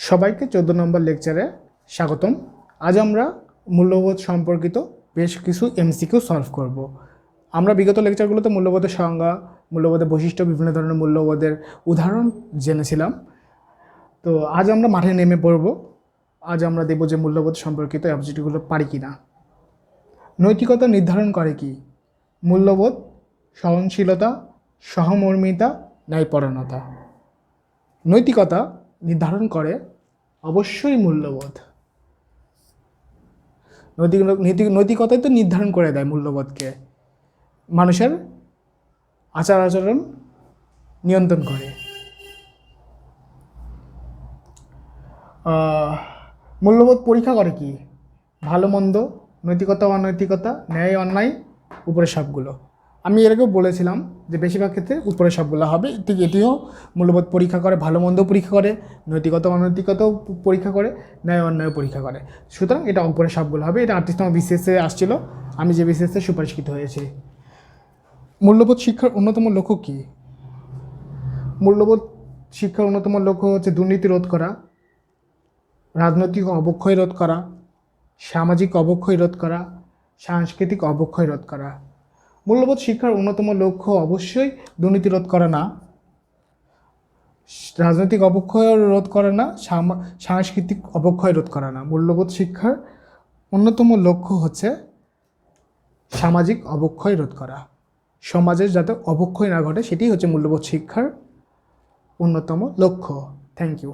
সবাইকে 14 নম্বর লেকচারে স্বাগতম। আজ আমরা মূল্যবোধ সম্পর্কিত বেশ কিছু এমসিকিউ সলভ করব। আমরা বিগত লেকচারগুলোতে মূল্যবোধের সংজ্ঞা, মূল্যবোধের বৈশিষ্ট্য, বিভিন্ন ধরনের মূল্যবোধের উদাহরণ জেনেছিলাম। তো আজ আমরা মাঠে নেমে পড়ব। আজ আমরা দেখব যে মূল্যবোধ সম্পর্কিত অবজেক্টগুলো পারি কি না। নৈতিকতা নির্ধারণ করে কি? মূল্যবোধ, সহনশীলতা, সহমর্মিতা, ন্যায়পরায়ণতা। নৈতিকতা নির্ধারণ করে অবশ্যই মূল্যবোধ। নৈতিকতাই তো নির্ধারণ করে দেয় মূল্যবোধকে। মানুষের আচার আচরণ নিয়ন্ত্রণ করে। মূল্যবোধ পরীক্ষা করে কি? ভালো মন্দ, নৈতিকতা অনৈতিকতা, ন্যায় অন্যায়, উপরের সবগুলো। আমি এর আগেও বলেছিলাম যে বেশিরভাগ ক্ষেত্রে উপরের সবগুলো হবে। ঠিক এটিও মূল্যবোধ পরীক্ষা করে, ভালো মন্দ পরীক্ষা করে, নৈতিকতা অনৈতিকতাও পরীক্ষা করে, ন্যায় অন্যায় পরীক্ষা করে। সুতরাং এটা উপরে সবগুলো হবে। এটা 38তম BCS আসছিল, আমি যে BCS সুপারিশকৃত হয়েছি। মূল্যবোধ শিক্ষার অন্যতম লক্ষ্য কী? মূল্যবোধ শিক্ষার অন্যতম লক্ষ্য হচ্ছে দুর্নীতি রোধ করা, রাজনৈতিক অবক্ষয় রোধ করা, সামাজিক অবক্ষয় রোধ করা, সাংস্কৃতিক অবক্ষয় রোধ করা। মূল্যবোধ শিক্ষার অন্যতম লক্ষ্য অবশ্যই দুর্নীতি রোধ করা না, রাজনৈতিক অবক্ষয় রোধ করা না, সাংস্কৃতিক অবক্ষয় রোধ করা না। মূল্যবোধ শিক্ষার অন্যতম লক্ষ্য হচ্ছে সামাজিক অবক্ষয় রোধ করা। সমাজের যাতে অবক্ষয় না ঘটে, সেটি হচ্ছে মূল্যবোধ শিক্ষার অন্যতম লক্ষ্য। Thank you.